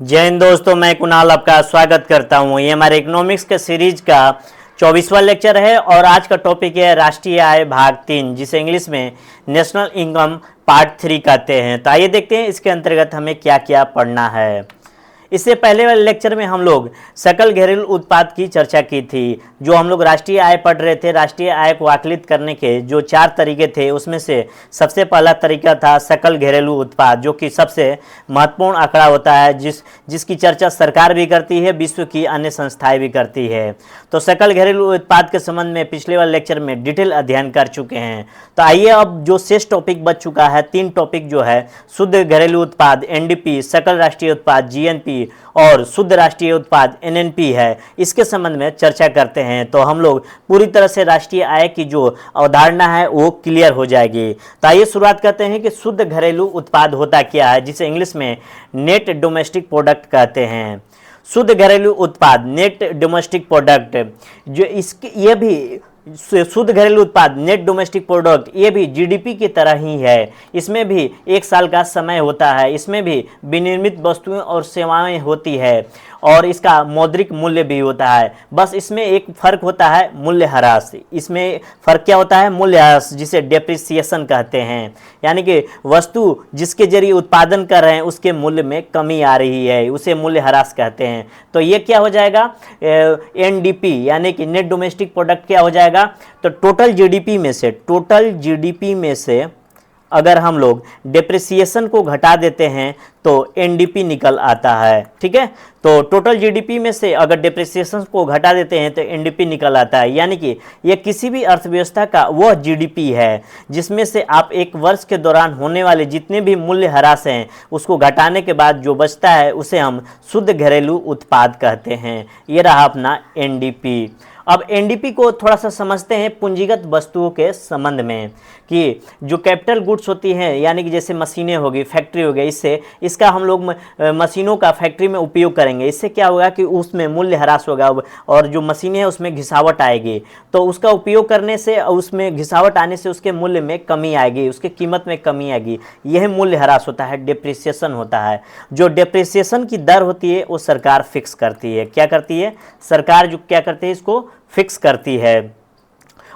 जय हिंद दोस्तों, मैं कुणाल आपका स्वागत करता हूं। ये हमारे इकोनॉमिक्स के सीरीज का 24वां लेक्चर है और आज का टॉपिक है राष्ट्रीय आय भाग 3, जिसे इंग्लिश में नेशनल इनकम पार्ट 3 कहते हैं। तो आइए देखते हैं इसके अंतर्गत हमें क्या क्या पढ़ना है। इससे पहले वाले लेक्चर में हम लोग सकल घरेलू उत्पाद की चर्चा की थी। जो हम लोग राष्ट्रीय आय पढ़ रहे थे, राष्ट्रीय आय को आकलित करने के जो 4 तरीके थे, उसमें से सबसे पहला तरीका था सकल घरेलू उत्पाद, जो कि सबसे महत्वपूर्ण आंकड़ा होता है, जिसकी चर्चा सरकार भी करती है, विश्व की अन्य संस्थाएं भी करती है। तो सकल घरेलू उत्पाद के संबंध में पिछले वाले लेक्चर में डिटेल अध्ययन कर चुके हैं। तो आइए अब जो शेष टॉपिक बच चुका है, 3 टॉपिक जो है शुद्ध घरेलू उत्पाद एनडीपी, सकल राष्ट्रीय उत्पाद जीएनपी और शुद्ध राष्ट्रीय उत्पाद एनएनपी है, इसके संबंध में चर्चा करते हैं। तो हम लोग पूरी तरह से राष्ट्रीय आय की जो अवधारणा है वो क्लियर हो जाएगी। तो आइए शुरुआत करते हैं कि शुद्ध घरेलू उत्पाद होता क्या है, जिसे इंग्लिश में नेट डोमेस्टिक प्रोडक्ट कहते हैं। शुद्ध घरेलू उत्पाद नेट डोमेस्टिक प्रोडक्ट, जो इसके ये भी शुद्ध घरेलू उत्पाद नेट डोमेस्टिक प्रोडक्ट, ये भी जीडीपी की तरह ही है। इसमें भी 1 साल का समय होता है, इसमें भी विनिर्मित वस्तुएं और सेवाएं होती है और इसका मौद्रिक मूल्य भी होता है। बस इसमें एक फर्क होता है, मूल्यह्रास। इसमें फर्क क्या होता है? मूल्यह्रास, जिसे डेप्रिसिएशन कहते हैं, यानी कि वस्तु जिसके जरिए उत्पादन कर रहे हैं उसके मूल्य में कमी आ रही है, उसे मूल्यह्रास कहते हैं। तो ये क्या हो जाएगा? एनडीपी यानी कि नेट डोमेस्टिक प्रोडक्ट क्या हो जाएगा? तो टोटल जीडीपी में से अगर हम लोग डेप्रिसिएशन को घटा देते हैं तो एनडीपी निकल आता है। ठीक है, तो टोटल जीडीपी में से अगर डेप्रिसिएशन को घटा देते हैं तो एनडीपी निकल आता है। यानी कि यह किसी भी अर्थव्यवस्था का वह जीडीपी है जिसमें से आप एक वर्ष के दौरान होने वाले जितने भी मूल्यह्रास हैं उसको घटाने के बाद जो बचता है उसे हम शुद्ध घरेलू उत्पाद कहते हैं। ये रहा अपना एनडीपी। अब एनडीपी को थोड़ा सा समझते हैं पूंजीगत वस्तुओं के संबंध में, कि जो कैपिटल गुड्स होती हैं, यानी कि जैसे मशीनें होगी, फैक्ट्री हो गई, इसका हम लोग मशीनों का फैक्ट्री में उपयोग करेंगे। इससे क्या होगा कि उसमें मूल्यह्रास होगा और जो मशीनें हैं उसमें घिसावट आएगी। तो उसका उपयोग करने से, उसमें घिसावट आने से उसके मूल्य में कमी आएगी, उसके कीमत में कमी आएगी। यह मूल्यह्रास होता है, डेप्रिसिएशन होता है। जो डेप्रिसिएशन की दर होती है वो सरकार फिक्स करती है। क्या करती है? सरकार जो क्या करती है, इसको फिक्स करती है।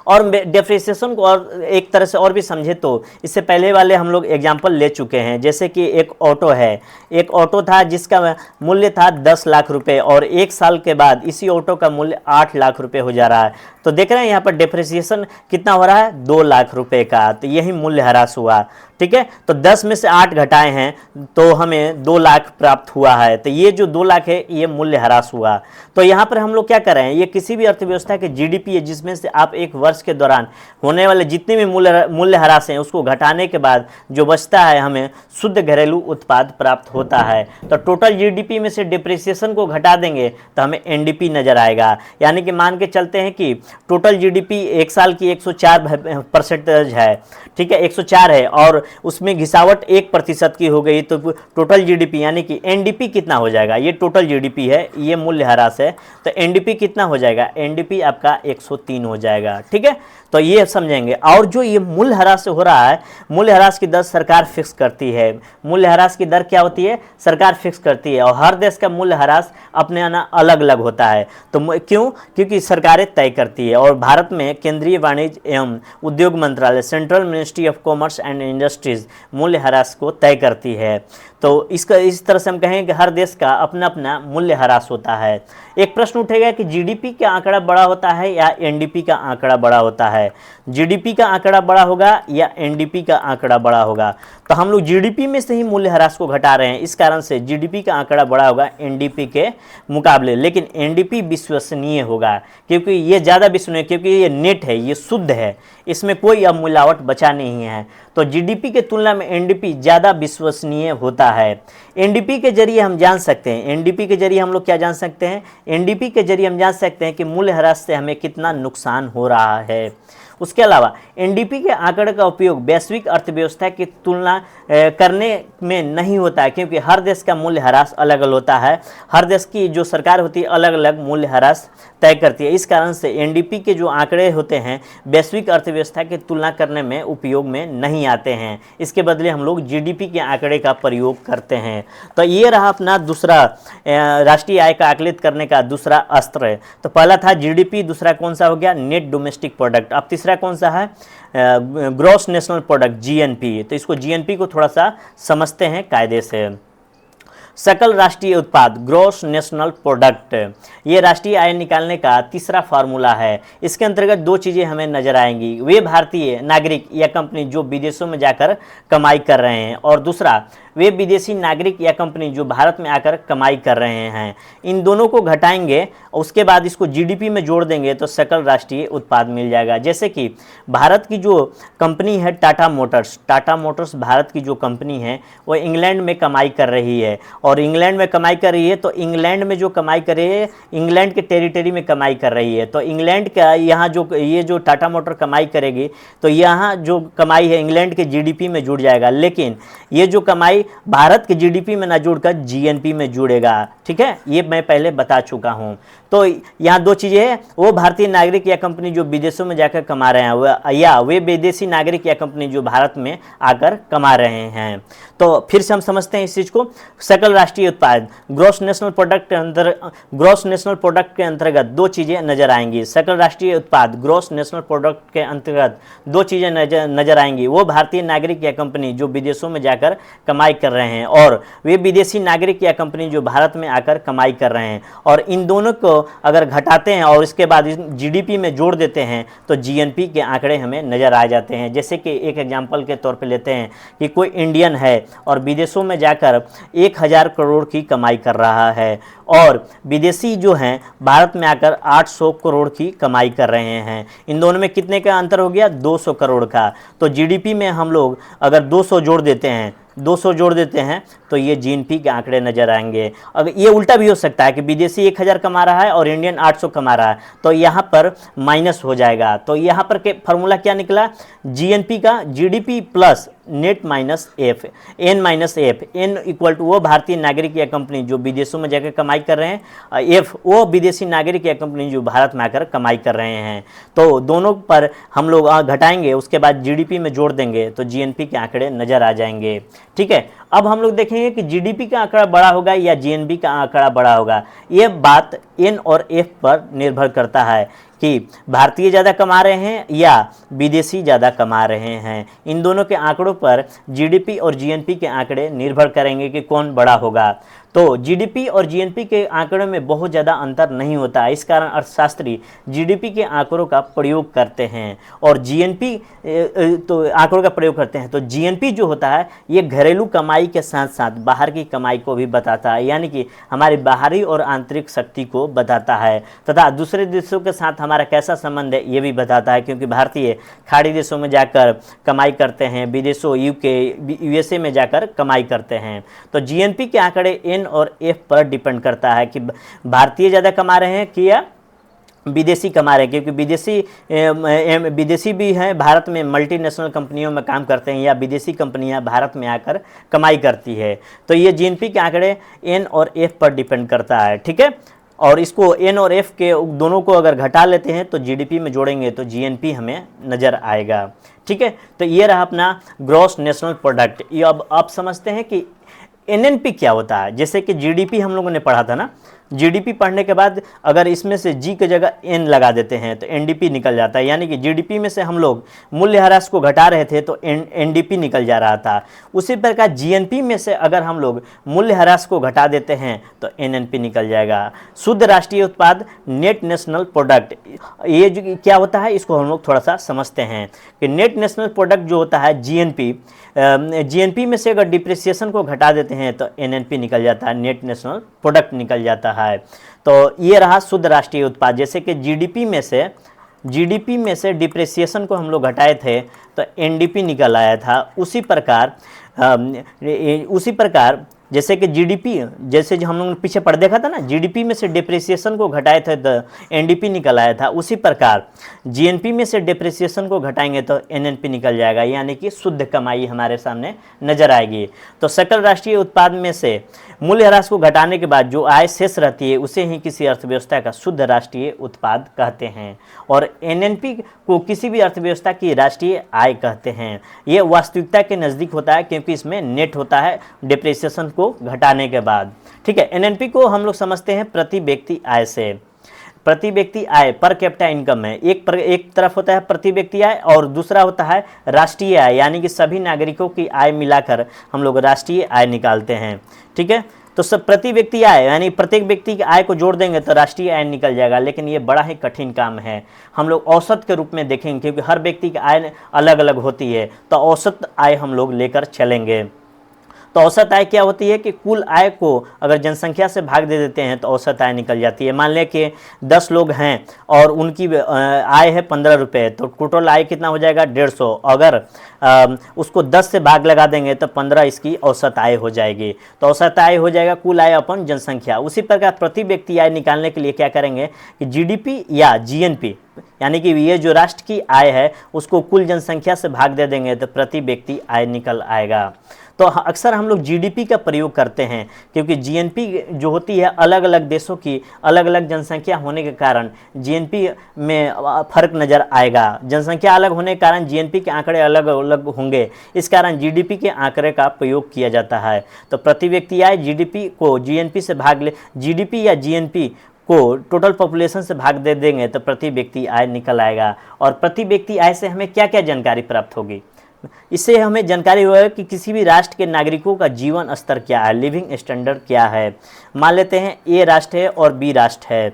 और डेप्रिसिएशन को और एक तरह से और भी समझे तो इससे पहले वाले हम लोग एग्जाम्पल ले चुके हैं। जैसे कि एक ऑटो है, एक ऑटो था जिसका मूल्य था 10 लाख रुपए और 1 साल के बाद इसी ऑटो का मूल्य 8 लाख रुपए हो जा रहा है। तो देख रहे हैं यहाँ पर डेप्रिसिएशन कितना हो रहा है? 2 लाख रुपए का। तो यही मूल्यह्रास हुआ। ठीक है, तो 10 में से 8 घटाए हैं तो हमें 2 लाख प्राप्त हुआ है। तो ये जो 2 लाख है ये मूल्यह्रास हुआ। तो यहाँ पर हम लोग क्या कर रहे हैं, ये किसी भी अर्थव्यवस्था के जीडीपी है जिसमें से आप एक वर्ष के दौरान होने वाले जितने भी मूल्यह्रास हैं उसको घटाने के बाद जो बचता है हमें शुद्ध घरेलू उत्पाद प्राप्त होता है। तो टोटल जीडीपी में से डिप्रिसिएशन को घटा देंगे तो हमें एनडीपी नजर आएगा। यानी कि मान के चलते हैं कि टोटल जीडीपी 1 साल की 104% है। ठीक है, 104 है और उसमें घिसावट 1% की हो गई, तो टोटल जीडीपी यानी कि एनडीपी कितना हो जाएगा? ये टोटल जीडीपी है, ये मूल्यह्रास है, तो एनडीपी कितना हो जाएगा? एनडीपी आपका 103 हो जाएगा। ठीक है, तो ये समझेंगे। और जो ये मूल्यह्रास से हो रहा है, मूल्यह्रास की दर सरकार फिक्स करती है। मूल्यह्रास की दर क्या होती है? सरकार फिक्स करती है। और हर देश का मूल्यह्रास अपने अलग अलग होता है। तो क्यों? क्योंकि सरकारें तय करती है। और भारत में केंद्रीय वाणिज्य एवं उद्योग मंत्रालय, central ministry of commerce and industries, मूल्यह्रास को तय करती है। तो इसका इस तरह से हम कहेंगे कि हर देश का अपना अपना मूल्यह्रास होता है। एक प्रश्न उठेगा कि जीडीपी का आंकड़ा बड़ा होता है या एनडीपी का आंकड़ा बड़ा होता है? जीडीपी का आंकड़ा बड़ा होगा या एनडीपी का आंकड़ा बड़ा होगा? तो हम लोग जीडीपी में से ही मूल्यह्रास को घटा रहे हैं, इस कारण से जीडीपी का आंकड़ा बड़ा होगा एनडीपी के मुकाबले। लेकिन एनडीपी विश्वसनीय होगा क्योंकि ये ज़्यादा विश्वसनीय, क्योंकि ये नेट है, ये शुद्ध है, इसमें कोई अब मिलावट बचा नहीं है। तो जीडीपी के तुलना में एनडीपी ज़्यादा विश्वसनीय होता है। एनडीपी के जरिए हम जान सकते हैं, एनडीपी के जरिए हम लोग क्या जान सकते हैं? एनडीपी के जरिए हम जान सकते हैं कि मूल्यह्रास से हमें कितना नुकसान हो रहा है। उसके अलावा एनडीपी के आंकड़े का उपयोग वैश्विक अर्थव्यवस्था की तुलना करने में नहीं होता है, क्योंकि हर देश का मूल्य ह्रास अलग अलग होता है। हर देश की जो सरकार होती है अलग अलग मूल्य ह्रास तय करती है। इस कारण से एनडीपी के जो आंकड़े होते हैं वैश्विक अर्थव्यवस्था की तुलना करने में उपयोग में नहीं आते हैं। इसके बदले हम लोग जीडीपी के आंकड़े का प्रयोग करते हैं। तो ये रहा अपना दूसरा राष्ट्रीय आय का आकलित करने का दूसरा अस्त्र। तो पहला था जीडीपी, दूसरा कौन सा हो गया, नेट डोमेस्टिक प्रोडक्ट। अब तीसरा कौन सा है, ग्रॉस नेशनल प्रोडक्ट, जीएनपी। तो इसको जीएनपी को थोड़ा सा समझते हैं कायदे से। सकल राष्ट्रीय उत्पाद, ग्रॉस नेशनल प्रोडक्ट, ये राष्ट्रीय आय निकालने का तीसरा फार्मूला है। इसके अंतर्गत दो चीज़ें हमें नजर आएंगी, वे भारतीय नागरिक या कंपनी जो विदेशों में जाकर कमाई कर रहे हैं, और दूसरा वे विदेशी नागरिक या कंपनी जो भारत में आकर कमाई कर रहे हैं। इन दोनों को घटाएंगे, उसके बाद इसको जीडीपी में जोड़ देंगे तो सकल राष्ट्रीय उत्पाद मिल जाएगा। जैसे कि भारत की जो कंपनी है टाटा मोटर्स भारत की जो कंपनी है वो इंग्लैंड में कमाई कर रही है, और इंग्लैंड में कमाई कर रही है तो इंग्लैंड में जो कमाई कर रही है इंग्लैंड के टेरिटरी में कमाई कर रही है। तो इंग्लैंड का यहाँ जो ये जो टाटा मोटर कमाई करेगी तो यहाँ जो कमाई है इंग्लैंड के जीडीपी में जुड़ जाएगा, लेकिन ये जो कमाई भारत के जीडीपी में ना जुड़कर जीएनपी में जुड़ेगा। ठीक है, ये मैं पहले बता चुका हूँ। तो यहाँ दो चीज़ें हैं, वो भारतीय नागरिक या कंपनी जो विदेशों में जाकर कमा रहे हैं या वे विदेशी नागरिक या कंपनी जो भारत में आकर कमा रहे हैं। तो फिर से हम समझते हैं इस चीज़ को। सकल राष्ट्रीय उत्पाद, ग्रॉस नेशनल प्रोडक्ट के अंतर्गत दो चीज़ें नजर आएंगी। सकल राष्ट्रीय उत्पाद ग्रॉस नेशनल प्रोडक्ट के अंतर्गत दो चीज़ें नजर आएंगी, वो भारतीय नागरिक या कंपनी जो विदेशों में जाकर कमाई कर रहे हैं, और वे विदेशी नागरिक या कंपनी जो भारत में आकर कमाई कर रहे हैं। और इन दोनों को अगर घटाते हैं और इसके बाद जीडीपी में जोड़ देते हैं तो जीएनपी के आंकड़े हमें नजर आ जाते हैं। जैसे कि एक एग्जांपल के तौर पे लेते हैं कि कोई इंडियन है और विदेशों में जाकर 1000 करोड़ की कमाई कर रहा है, और विदेशी जो हैं भारत में आकर 800 करोड़ की कमाई कर रहे हैं। इन दोनों में कितने का अंतर हो गया, 200 करोड़ का। तो जीडीपी में हम लोग अगर 200 जोड़ देते हैं तो ये जीएनपी के आंकड़े नजर आएंगे। अगर ये उल्टा भी हो सकता है कि विदेशी 1000 कमा रहा है और इंडियन 800 कमा रहा है, तो यहाँ पर माइनस हो जाएगा। तो यहाँ पर फार्मूला क्या निकला, जीएनपी का GDP plus net minus F, N minus F. N equal to वो भारतीय नागरिक या कंपनी जो विदेशों में जाकर कमाई कर रहे हैं, एफ वो विदेशी नागरिक या कंपनी जो भारत में आकर कमाई कर रहे हैं। तो दोनों पर हम लोग घटाएंगे, उसके बाद जीडीपी में जोड़ देंगे तो जीएनपी के आंकड़े नजर आ जाएंगे। ठीक है, अब हम लोग देखेंगे कि जीडीपी का आंकड़ा बड़ा होगा या जीएनपी का आंकड़ा बड़ा होगा। ये बात एन और एफ पर निर्भर करता है कि भारतीय ज़्यादा कमा रहे हैं या विदेशी ज़्यादा कमा रहे हैं। इन दोनों के आंकड़ों पर जीडीपी और जीएनपी के आंकड़े निर्भर करेंगे कि कौन बड़ा होगा। तो जीडीपी और जीएनपी के आंकड़ों में बहुत ज़्यादा अंतर नहीं होता है, इस कारण अर्थशास्त्री जीडीपी के आंकड़ों का प्रयोग करते हैं और जीएनपी तो आंकड़ों का प्रयोग करते हैं। तो जीएनपी जो होता है ये घरेलू कमाई के साथ साथ बाहर की कमाई को भी बताता है, यानी कि हमारी बाहरी और आंतरिक शक्ति को बताता है तथा दूसरे देशों के साथ हमारा कैसा संबंध है ये भी बताता है, क्योंकि भारतीय खाड़ी देशों में जाकर कमाई करते हैं, विदेशों यूएसए में जाकर कमाई करते हैं। तो जीएनपी के आंकड़े एन और एफ पर डिपेंड करता है कि भारतीय ज़्यादा कमा रहे हैं कि या विदेशी कमा रहे हैं, क्योंकि विदेशी भी हैं भारत में मल्टीनेशनल कंपनियों में काम करते हैं या विदेशी कंपनियां भारत में आकर कमाई करती है। तो ये जीएनपी के आंकड़े एन और एफ पर डिपेंड करता है। ठीक है, और इसको एन और एफ के दोनों को अगर घटा लेते हैं तो जीडीपी में जोड़ेंगे तो जीएनपी हमें नज़र आएगा। ठीक है, तो ये रहा अपना ग्रॉस नेशनल प्रोडक्ट। ये अब आप समझते हैं कि एनएनपी क्या होता है। जैसे कि जीडीपी हम लोगों ने पढ़ा था ना, जीडीपी पढ़ने के बाद अगर इसमें से जी की जगह एन लगा देते हैं तो एनडीपी निकल जाता है, यानी कि जीडीपी में से हम लोग मूल्यह्रास को घटा रहे थे तो एनडीपी निकल जा रहा था। उसी प्रकार जीएनपी में से अगर हम लोग मूल्यह्रास को घटा देते हैं तो एनएनपी निकल जाएगा। शुद्ध राष्ट्रीय उत्पाद नेट नेशनल प्रोडक्ट, ये जो क्या होता है इसको हम लोग थोड़ा सा समझते हैं कि नेट नेशनल प्रोडक्ट जो होता है जीएनपी में से अगर डिप्रिसिएशन को घटा देते हैं तो एनएनपी निकल जाता है, नेट नेशनल प्रोडक्ट निकल जाता है। तो ये रहा शुद्ध राष्ट्रीय उत्पाद। जैसे कि जीडीपी में से डिप्रिसिएशन को हम लोग घटाए थे तो एनडीपी निकल आया था। उसी प्रकार जैसे कि जीडीपी, जैसे जो हम लोगों ने पीछे पढ़ देखा था ना, जीडीपी में से डिप्रिसिएशन को घटाए थे तो एनडीपी निकल आया था, उसी प्रकार जीएनपी में से डिप्रिसिएशन को घटाएंगे तो एनएनपी निकल जाएगा, यानी कि शुद्ध कमाई हमारे सामने नजर आएगी। तो सकल राष्ट्रीय उत्पाद में से मूल्यह्रास को घटाने के बाद जो आय शेष रहती है उसे ही किसी अर्थव्यवस्था का शुद्ध राष्ट्रीय उत्पाद कहते हैं, और एनएनपी को किसी भी अर्थव्यवस्था की राष्ट्रीय आय कहते हैं। ये वास्तविकता के नज़दीक होता है क्योंकि इसमें नेट होता है डिप्रिसिएशन को घटाने के बाद। ठीक है, एनएनपी को हम लोग समझते हैं प्रति व्यक्ति आय से। प्रति व्यक्ति आय पर कैपिटा इनकम है, एक तरफ होता है प्रति व्यक्ति आय और दूसरा होता है राष्ट्रीय आय, यानी कि सभी नागरिकों की आय मिलाकर हम लोग राष्ट्रीय आय निकालते हैं। ठीक है, तो सब प्रति व्यक्ति आय यानी प्रत्येक व्यक्ति की आय को जोड़ देंगे तो राष्ट्रीय आय निकल जाएगा, लेकिन ये बड़ा ही कठिन काम है। हम लोग औसत के रूप में देखेंगे क्योंकि हर व्यक्ति की आय अलग अलग होती है, तो औसत आय हम लोग लेकर चलेंगे। तो औसत आय क्या होती है कि कुल आय को अगर जनसंख्या से भाग दे देते हैं तो औसत आय निकल जाती है। मान लें कि 10 लोग हैं और उनकी आय है 15 रुपये, तो टोटल आय कितना हो जाएगा 150। अगर उसको 10 से भाग लगा देंगे तो 15 इसकी औसत आय हो जाएगी। तो औसत आय हो जाएगा कुल आय अपन जनसंख्या। उसी प्रकार प्रति व्यक्ति आय निकालने के लिए क्या करेंगे कि जीडीपी या जीएनपी यानी कि ये जो राष्ट्र की आय है उसको कुल जनसंख्या से भाग दे देंगे तो प्रति व्यक्ति आय निकल आएगा। तो अक्सर हम लोग जीडीपी का प्रयोग करते हैं क्योंकि जीएनपी जो होती है अलग अलग देशों की अलग अलग जनसंख्या होने के कारण जीएनपी में फर्क नज़र आएगा। जनसंख्या अलग होने के कारण जीएनपी के आंकड़े अलग अलग होंगे, इस कारण जीडीपी के आंकड़े का प्रयोग किया जाता है। तो प्रति व्यक्ति आय जीडीपी को जीएनपी से भाग ले, जीडीपी या जीएनपी को टोटल पॉपुलेशन से भाग दे देंगे तो प्रति व्यक्ति आय निकल आएगा। और प्रति व्यक्ति आय से हमें क्या क्या जानकारी प्राप्त होगी, इससे हमें जानकारी होगा कि किसी भी राष्ट्र के नागरिकों का जीवन स्तर क्या है, लिविंग स्टैंडर्ड क्या है। मान लेते हैं ए राष्ट्र है और बी राष्ट्र है,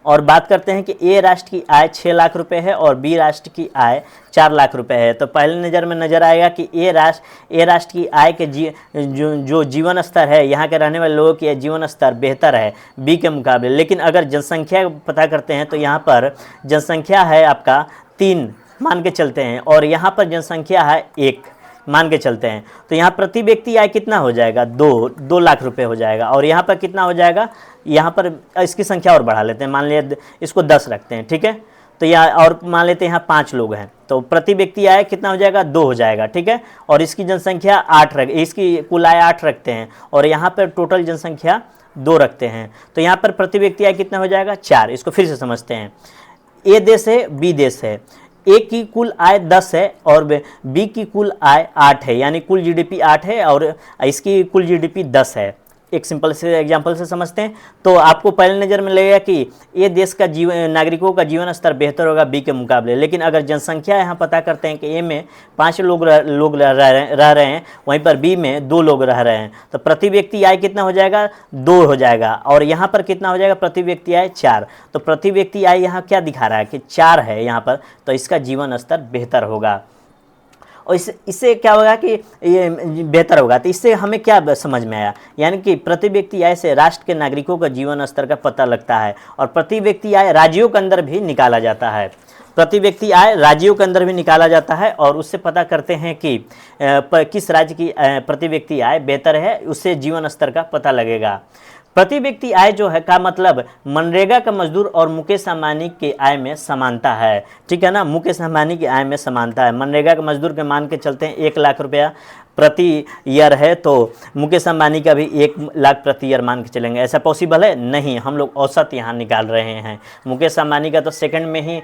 और बात करते हैं कि ए राष्ट्र की आय 6 लाख रुपए है और बी राष्ट्र की आय 4 लाख रुपए है। तो पहले नज़र में नज़र आएगा कि ए राष्ट्र की आय के जो जीवन स्तर है, यहाँ के रहने वाले लोगों की जीवन स्तर बेहतर है बी के मुकाबले। लेकिन अगर जनसंख्या पता करते हैं तो यहाँ पर जनसंख्या है आपका 3 मान के चलते हैं और यहाँ पर जनसंख्या है 1 मान के चलते हैं, तो यहाँ प्रति व्यक्ति आय कितना हो जाएगा 2 लाख रुपए हो जाएगा। और यहाँ पर कितना हो जाएगा, यहाँ पर इसकी संख्या और बढ़ा लेते हैं, मान लिया इसको 10 रखते हैं। ठीक है, तो यहाँ और मान लेते हैं यहाँ 5 लोग हैं, तो प्रति व्यक्ति आय कितना हो जाएगा 2 हो जाएगा। ठीक है, और इसकी जनसंख्या 8 इसकी कुल आय 8 रखते हैं और यहाँ पर टोटल जनसंख्या 2 रखते हैं, तो यहाँ पर प्रति व्यक्ति आय कितना हो जाएगा 4। इसको फिर से समझते हैं, ए देश है बी देश है, ए की कुल आय 10 है और बी की कुल आय 8 है, यानी कुल जीडीपी 8 है और इसकी कुल जीडीपी 10 है। एक सिंपल से एग्जांपल से समझते हैं तो आपको पहले नज़र में लगेगा कि ये देश का नागरिकों का जीवन स्तर बेहतर होगा बी के मुकाबले। लेकिन अगर जनसंख्या यहाँ पता करते हैं कि ए में 5 लोग रह रहे हैं, वहीं पर बी में 2 लोग रह रहे हैं, तो प्रति व्यक्ति आय कितना हो जाएगा 2 हो जाएगा। और यहाँ पर कितना हो जाएगा प्रति व्यक्ति आय 4। तो प्रति व्यक्ति आय यहाँ क्या दिखा रहा है कि 4 है यहाँ पर, तो इसका जीवन स्तर बेहतर होगा। और इससे क्या होगा कि ये बेहतर होगा। तो इससे हमें क्या समझ में आया, यानी कि प्रति व्यक्ति आय से राष्ट्र के नागरिकों का जीवन स्तर का पता लगता है। और प्रति व्यक्ति आय राज्यों के अंदर भी निकाला जाता है, प्रति व्यक्ति आय राज्यों के अंदर भी निकाला जाता है और उससे पता करते हैं कि किस राज्य की प्रति व्यक्ति आय बेहतर है, उससे जीवन स्तर का पता लगेगा। प्रति व्यक्ति आय जो है का मतलब मनरेगा का मजदूर और मुकेश अंबानी की आय में समानता है। ठीक है ना, मुकेश अंबानी की आय में समानता है। मनरेगा के मजदूर के मान के चलते हैं 1 लाख रुपया प्रति ईयर है, तो मुकेश अंबानी का भी 1 लाख प्रति ईयर मान के चलेंगे। ऐसा पॉसिबल है नहीं, हम लोग औसत यहाँ निकाल रहे हैं। मुकेश अंबानी का तो सेकंड में ही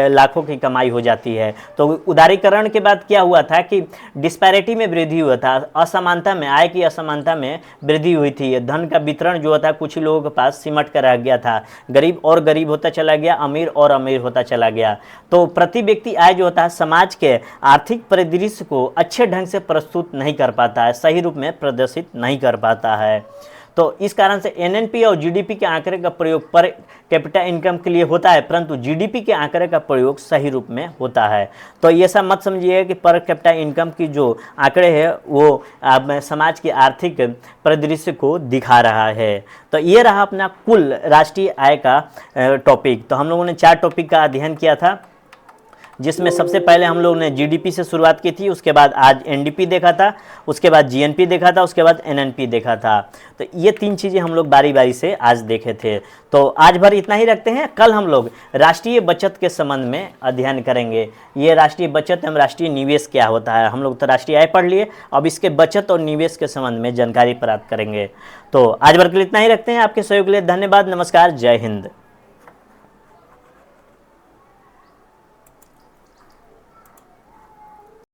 लाखों की कमाई हो जाती है। तो उदारीकरण के बाद क्या हुआ था कि डिस्पैरिटी में वृद्धि हुआ था, असमानता में, आय की असमानता में वृद्धि हुई थी। धन का वितरण जो था कुछ ही लोगों के पास सिमट कर रह गया था, गरीब और गरीब होता चला गया, अमीर और अमीर होता चला गया। तो प्रति व्यक्ति आय जो होता है समाज के आर्थिक परिदृश्य को अच्छे ढंग से प्रस्तुत नहीं कर पाता है, सही रूप में प्रदर्शित नहीं कर पाता है। तो इस कारण से एनएनपी और जीडीपी के आंकड़े का प्रयोग पर कैपिटा इनकम के लिए होता है, परंतु जीडीपी के आंकड़े का प्रयोग सही रूप में होता है। तो ये सब मत समझिए कि पर कैपिटा इनकम की जो आंकड़े हैं वो समाज की आर्थिक परिदृश्य को दिखा रहा है। तो ये रहा अपना कुल राष्ट्रीय आय का टॉपिक। तो हम लोगों ने 4 टॉपिक का अध्ययन किया था। जिसमें सबसे पहले हम लोग ने जीडीपी से शुरुआत की थी, उसके बाद आज एनडीपी देखा था, उसके बाद जीएनपी देखा था, उसके बाद एनएनपी देखा था। तो ये 3 चीज़ें हम लोग बारी बारी से आज देखे थे। तो आज भर इतना ही रखते हैं। कल हम लोग राष्ट्रीय बचत के संबंध में अध्ययन करेंगे। ये राष्ट्रीय बचत एवं राष्ट्रीय निवेश क्या होता है। हम लोग तो राष्ट्रीय आय पढ़ लिए, अब इसके बचत और निवेश के संबंध में जानकारी प्राप्त करेंगे। तो आज भर के लिए इतना ही रखते हैं। आपके सहयोग के लिए धन्यवाद। नमस्कार, जय हिंद।